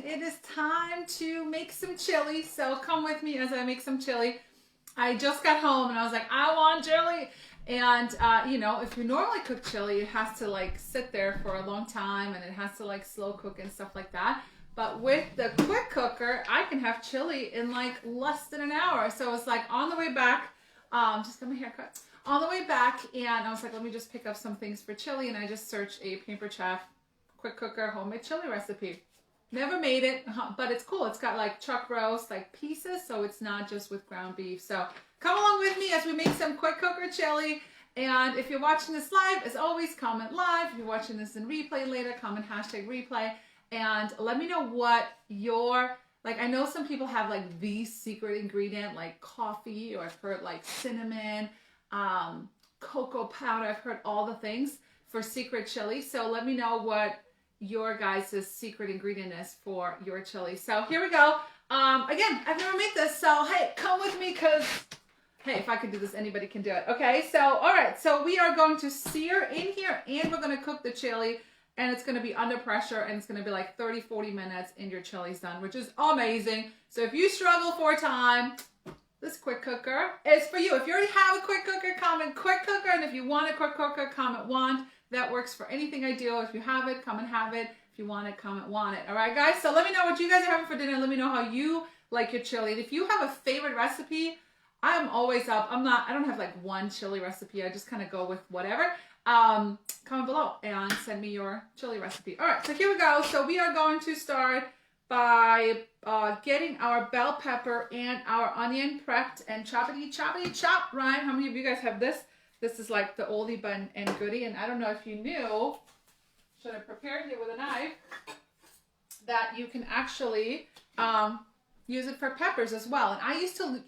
it is time to make some chili. So come with me as I make some chili. I just got home and I was like, I want chili. And, you know, if you normally cook chili, it has to like sit there for a long time and it has to like slow cook and stuff like that. But with the quick cooker, I can have chili in like less than an hour. So it's like on the way back, just got my hair cut. On the way back, and I was like, let me just pick up some things for chili. And I just searched a Paper Chef quick cooker homemade chili recipe. Never made it, but it's cool. It's got like chuck roast, like pieces, so it's not just with ground beef. So come along with me as we make some quick cooker chili. And if you're watching this live, as always, comment live. If you're watching this in replay later, comment #replay. And let me know what your, like, I know some people have like the secret ingredient, like coffee, or I've heard like cinnamon, cocoa powder. I've heard all the things for secret chili. So let me know what your guys' secret ingredient is for your chili. So here we go. Again, I've never made this, so hey, come with me, because hey, if I can do this, anybody can do it. Okay, so all right, so we are going to sear in here, and we're going to cook the chili, and it's going to be under pressure, and it's going to be like 30-40 minutes, and your chili's done, which is amazing. So if you struggle for time, this quick cooker is for you. If you already have a quick cooker, comment quick cooker, and if you want a quick cooker, comment want. That works for anything I do. If you have it, come and have it. If you want it, comment want it. All right, guys? So let me know what you guys are having for dinner. Let me know how you like your chili. And if you have a favorite recipe, I'm always up. I don't have like one chili recipe. I just kind of go with whatever. Comment below and send me your chili recipe. All right, so here we go. So we are going to start by getting our bell pepper and our onion prepped and choppity chop. Right? How many of you guys have this? This is like the oldie but and goodie, and I don't know if you knew, should have prepared it with a knife, that you can actually use it for peppers as well. And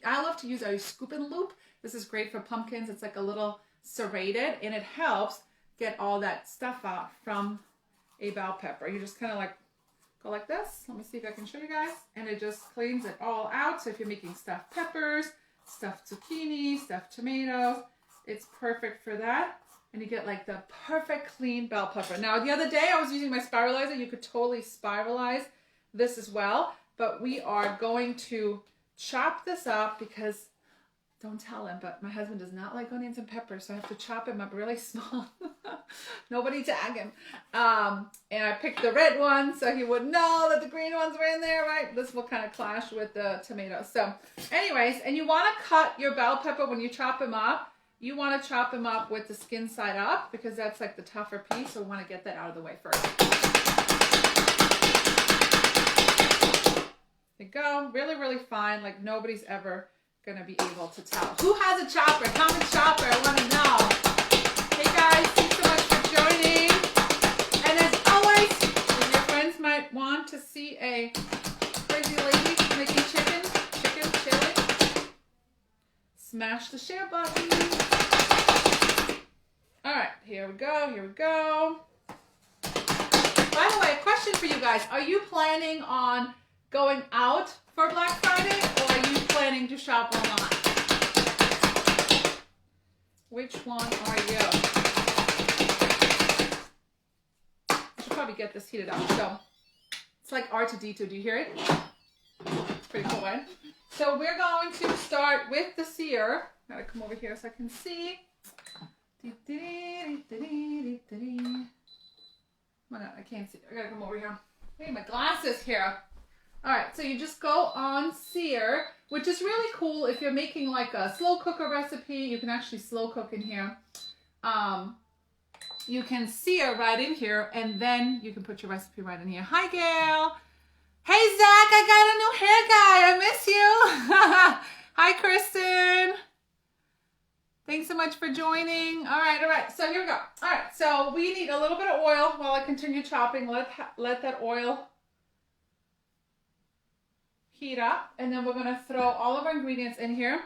I love to use a scoop and loop. This is great for pumpkins. It's like a little serrated, and it helps get all that stuff out from a bell pepper. You just kind of like go like this. Let me see if I can show you guys. And it just cleans it all out. So if you're making stuffed peppers, stuffed zucchini, stuffed tomatoes, it's perfect for that. And you get like the perfect clean bell pepper. Now, the other day I was using my spiralizer. You could totally spiralize this as well. But we are going to chop this up because, don't tell him, but my husband does not like onions and peppers. So I have to chop him up really small. Nobody tag him. And I picked the red one so he would know that the green ones were in there, right? This will kind of clash with the tomatoes. So anyways, and you want to cut your bell pepper when you chop him up. You want to chop them up with the skin side up because that's like the tougher piece. So we want to get that out of the way first. There you go. Really, really fine. Like nobody's ever going to be able to tell. Who has a chopper? Comment chopper. I want to know. Hey guys, thanks so much for joining. And as always, your friends might want to see a crazy lady making chicken chili, smash the share button. All right, here we go. By the way, a question for you guys. Are you planning on going out for Black Friday, or are you planning to shop online? Which one are you? I should probably get this heated up. So it's like R2D2. Do you hear it? It's pretty cool, right? So we're going to start with the sear. Gotta come over here so I can see. Oh my God, I can't see. I gotta come over here. I need my glasses here. All right, so you just go on sear, which is really cool if you're making like a slow cooker recipe. You can actually slow cook in here. You can sear right in here, and then you can put your recipe right in here. Hi, Gail. Hey, Zach, I got a new hair guy. I miss you. Hi, Kristen. Thanks so much for joining. All right. So here we go. All right, so we need a little bit of oil while I continue chopping. Let that oil heat up, and then we're gonna throw all of our ingredients in here.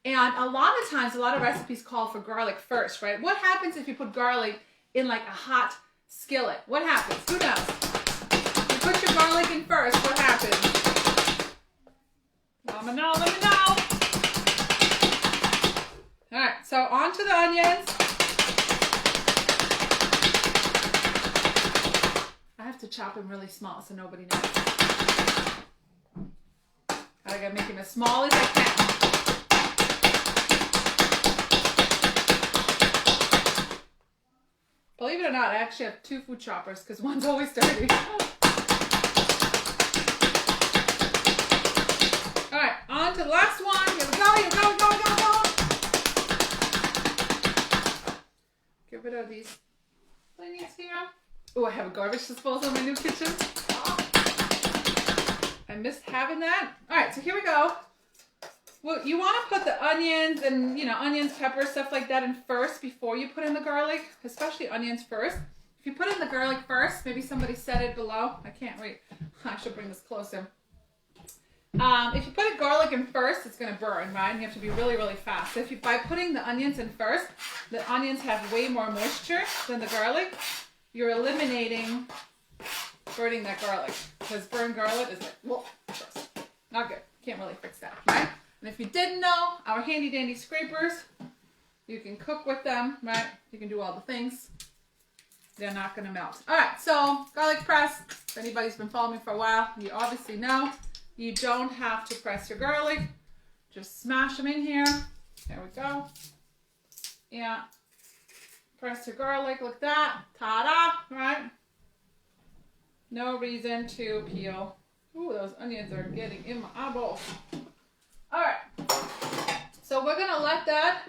And a lot of times, a lot of recipes call for garlic first, right? What happens if you put garlic in like a hot skillet? What happens? Who knows? You put your garlic in first, what happens? Let me know. All right, so on to the onions. I have to chop them really small so nobody knows. I gotta make them as small as I can. Believe it or not, I actually have 2 food choppers because one's always dirty. All right, on to the last one. Here we go, here we go, go, go, go. Get rid of these thingies here. Oh, I have a garbage disposal in my new kitchen. Oh, I missed having that. All right, so here we go. Well, you want to put the onions and, you know, onions, peppers, stuff like that in first before you put in the garlic, especially onions first. If you put in the garlic first, maybe somebody said it below. I can't wait. I should bring this closer. If you put the garlic in first, it's going to burn, right? And you have to be really, really fast. So if you, by putting the onions in first, the onions have way more moisture than the garlic. You're eliminating burning that garlic. Because burned garlic is like, whoa, gross. Not good. Can't really fix that, right? And if you didn't know, our handy dandy scrapers, you can cook with them, right? You can do all the things. They're not going to melt. All right, so garlic press. If anybody's been following me for a while, you obviously know you don't have to press your garlic. Just smash them in here. There we go. Yeah. Press your garlic like that. Ta-da, right? No reason to peel. Ooh, those onions are getting in my eyeballs. All right, so we're gonna let that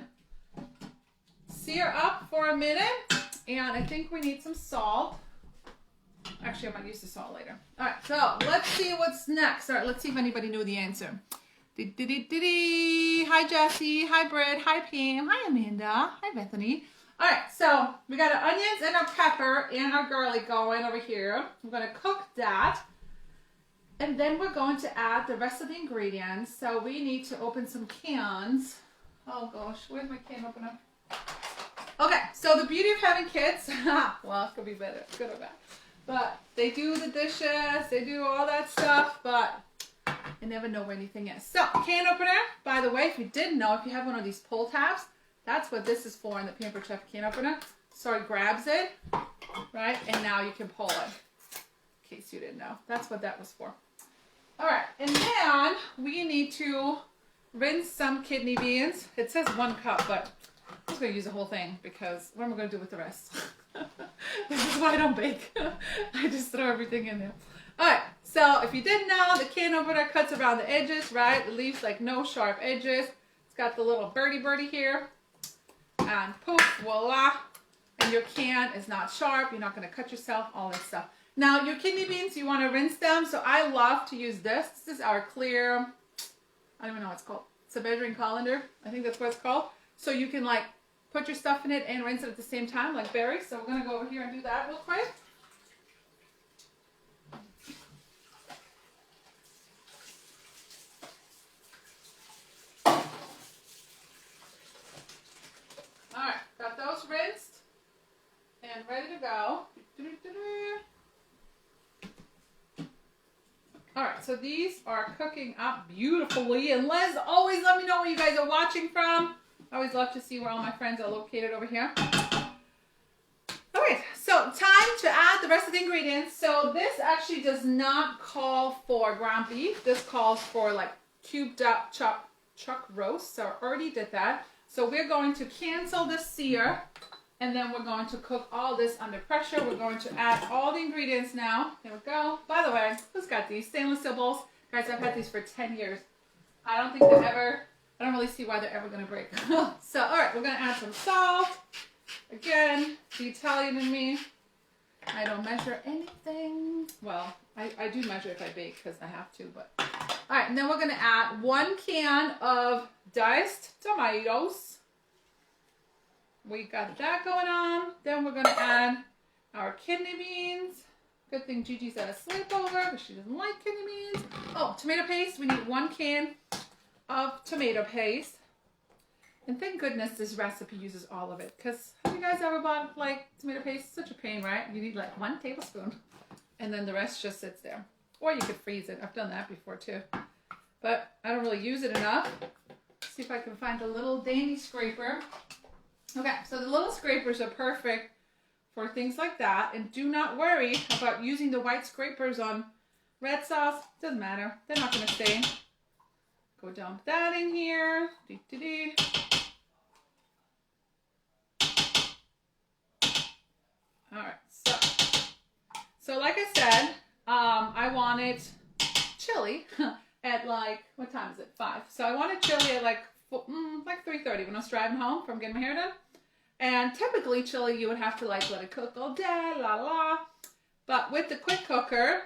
sear up for a minute, and I think we need some salt. Actually, I might use the salt later. All right, so let's see what's next. All right, let's see if anybody knew the answer. Hi, Jessie. Hi, Britt. Hi, Pam. Hi, Amanda. Hi, Bethany. All right, so we got our onions and our pepper and our garlic going over here. We're gonna cook that. And then we're going to add the rest of the ingredients. So we need to open some cans. Oh gosh, where's my can opener? Okay, so the beauty of having kids, well, it could be better, good or bad. But they do the dishes, they do all that stuff, but I never know where anything is. So, can opener, by the way, if you didn't know, if you have one of these pull tabs, that's what this is for in the Pampered Chef can opener. So it grabs it, right? And now you can pull it. In case you didn't know, that's what that was for. All right, and then we need to rinse some kidney beans. It says 1 cup, but I'm just gonna use the whole thing because what am I gonna do with the rest? This is why I don't bake. I just throw everything in there. All right, so if you didn't know, the can opener cuts around the edges, right? It leaves like no sharp edges. It's got the little birdie here, and poof, voila. And your can is not sharp. You're not gonna cut yourself, all that stuff. Now, your kidney beans, you want to rinse them. So I love to use this. This is our clear, I don't even know what it's called. It's a measuring colander. I think that's what it's called. So you can like put your stuff in it and rinse it at the same time, like berry. So we're going to go over here and do that real quick. All right, got those rinsed and ready to go. All right, so these are cooking up beautifully. And Liz, always let me know where you guys are watching from. I always love to see where all my friends are located over here. All right, so time to add the rest of the ingredients. So this actually does not call for ground beef. This calls for like cubed up chuck roast. So I already did that. So we're going to cancel the sear. And then we're going to cook all this under pressure. We're going to add all the ingredients now. There we go. By the way, who's got these? Stainless steel bowls. Guys, I've had these for 10 years. I don't think they're ever, I don't really see why they're ever going to break. So, all right, we're going to add some salt. Again, the Italian in me. I don't measure anything. Well, I do measure if I bake because I have to, but. All right, and then we're going to add 1 can of diced tomatoes. We got that going on. Then we're going to add our kidney beans. Good thing Gigi's at a sleepover because she doesn't like kidney beans. Oh, tomato paste. We need 1 can of tomato paste. And thank goodness this recipe uses all of it. Because have you guys ever bought like tomato paste? It's such a pain, right? You need like 1 tablespoon. And then the rest just sits there. Or you could freeze it. I've done that before too. But I don't really use it enough. Let's see if I can find a little dandy scraper. Okay, so the little scrapers are perfect for things like that. And do not worry about using the white scrapers on red sauce. Doesn't matter. They're not going to stain. Go dump that in here. All right, so like I said, I wanted chili at like, what time is it? 5. So I wanted chili at like 3:30 when I was driving home from getting my hair done. And typically chili, you would have to like let it cook all day, la la. But with the quick cooker,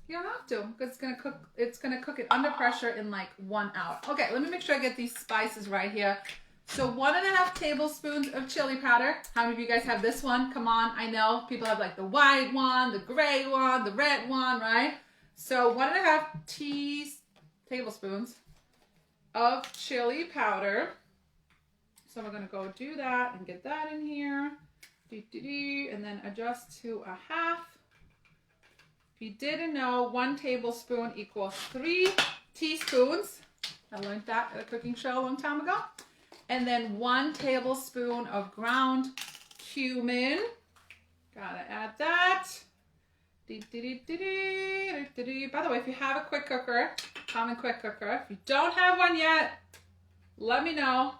you don't have to, because it's gonna cook it under pressure in like 1 hour. Okay, let me make sure I get these spices right here. So 1.5 tablespoons of chili powder. How many of you guys have this one? Come on, I know people have like the white one, the gray one, the red one, right? So 1.5 tablespoons of chili powder. So we're gonna go do that and get that in here. And then adjust to 1/2. If you didn't know, 1 tablespoon equals 3 teaspoons. I learned that at a cooking show a long time ago. And then 1 tablespoon of ground cumin. Gotta add that. By the way, if you have a quick cooker, common quick cooker, if you don't have one yet, let me know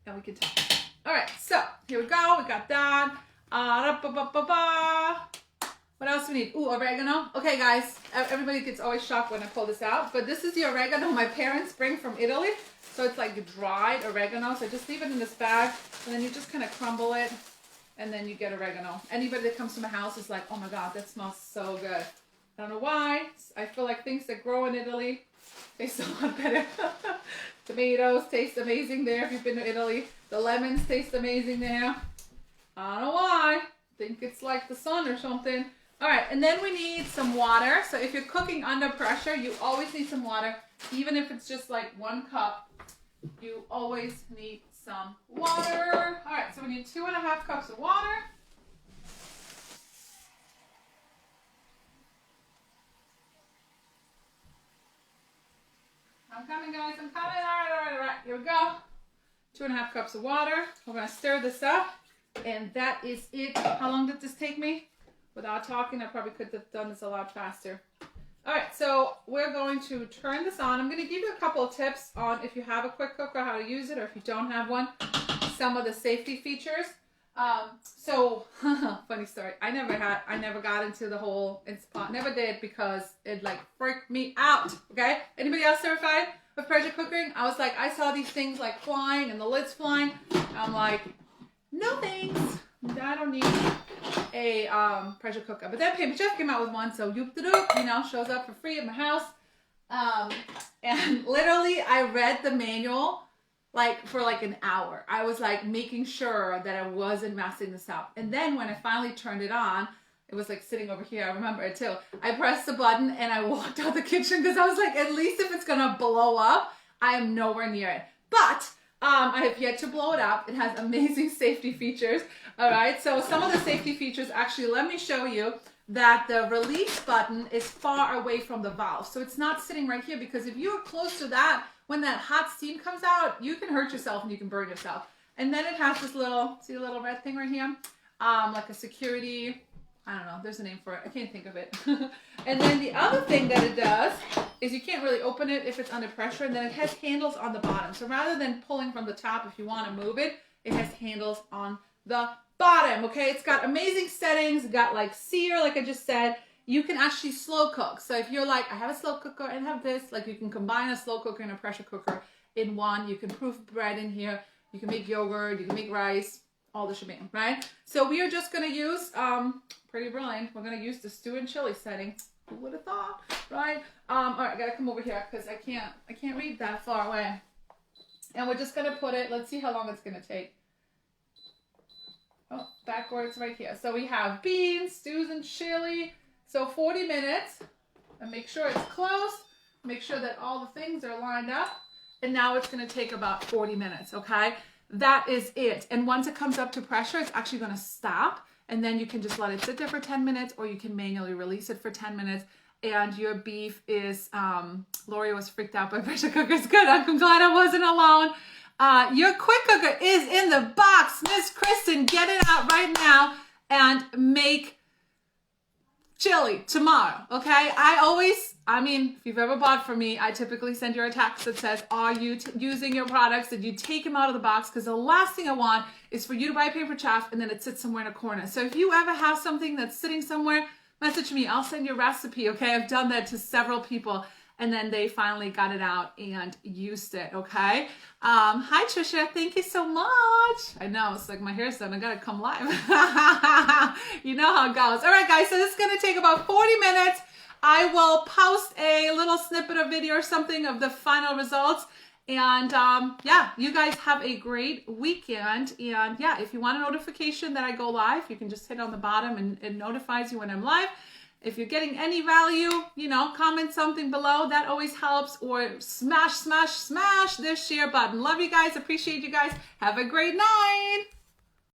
and we can talk. All right, so here we go. We got that. What else do we need? Ooh, oregano. Okay, guys, everybody gets always shocked when I pull this out, but this is the oregano my parents bring from Italy. So it's like dried oregano. So just leave it in this bag, and then you just kind of crumble it, and then you get oregano. Anybody that comes to my house is like, oh my God, that smells so good. I don't know why. I feel like things that grow in Italy taste a lot better. Tomatoes taste amazing there if you've been to Italy. The lemons taste amazing there. I don't know why. I think it's like the sun or something. All right, and then we need some water. So if you're cooking under pressure, you always need some water. Even if it's just like 1 cup, you always need some water. All right, so we need 2.5 cups of water. I'm coming, guys, I'm coming. All right. Here we go. 2.5 cups of water. We're gonna stir this up, and that is it. How long did this take me? Without talking, I probably could have done this a lot faster. All right, so we're going to turn this on. I'm going to give you a couple of tips on if you have a quick cooker, how to use it, or if you don't have one, some of the safety features. Funny story. I never got into the whole Instapot. Never did, because it like freaked me out. Okay? Anybody else terrified of pressure cooking? I was like, I saw these things like flying and the lids flying. I'm like, no thanks. I don't need a pressure cooker. But then Paper Chef came out with one, so shows up for free at my house. And literally I read the manual like for like an hour. I was like making sure that I wasn't messing this up. And then when I finally turned it on, it was like sitting over here. I remember it too. I pressed the button and I walked out the kitchen because I was like, at least if it's gonna blow up, I am nowhere near it. But I have yet to blow it up. It has amazing safety features. All right, so some of the safety features, actually, let me show you that the release button is far away from the valve. So it's not sitting right here, because if you're close to that, when that hot steam comes out, you can hurt yourself and you can burn yourself. And then it has this little, see the little red thing right here? Like a security, I don't know, there's a name for it. I can't think of it. And then the other thing that it does is you can't really open it if it's under pressure, and then it has handles on the bottom. So rather than pulling from the top, if you want to move it, it has handles on the bottom. Okay, it's got amazing settings. It's got like sear, like I just said. You can actually slow cook. So if you're like, I have a slow cooker and have this, like you can combine a slow cooker and a pressure cooker in one. You can proof bread in here. You can make yogurt. You can make rice. All the shebang, right? So we are just going to use, pretty brilliant, we're going to use the stew and chili setting. Who would have thought, right? All right, I got to come over here because I can't read that far away. And we're just going to put it, let's see how long it's going to take. Oh, backwards right here. So we have beans, stews, and chili. So 40 minutes. And make sure it's close. Make sure that all the things are lined up. And now it's going to take about 40 minutes, okay? That is it. And once it comes up to pressure, it's actually going to stop. And then you can just let it sit there for 10 minutes, or you can manually release it for 10 minutes. And your beef is, Lori was freaked out by pressure cookers. Good, I'm glad I wasn't alone. Your quick cooker is in the box. Miss Kristen, get it out right now and make chili tomorrow, okay? I mean, if you've ever bought from me, I typically send you a text that says, are you using your products? Did you take them out of the box? Because the last thing I want is for you to buy paper chaff and then it sits somewhere in a corner. So if you ever have something that's sitting somewhere, message me. I'll send you a recipe, okay? I've done that to several people, and then they finally got it out and used it, okay? Hi, Trisha. Thank you so much. I know, it's like my hair's done. I got to come live. You know how it goes. All right, guys, so this is going to take about 40 minutes. I will post a little snippet of video or something of the final results. And yeah, you guys have a great weekend. And yeah, if you want a notification that I go live, you can just hit on the bottom and it notifies you when I'm live. If you're getting any value, you know, comment something below. That always helps. Or smash, smash, smash this share button. Love you guys. Appreciate you guys. Have a great night.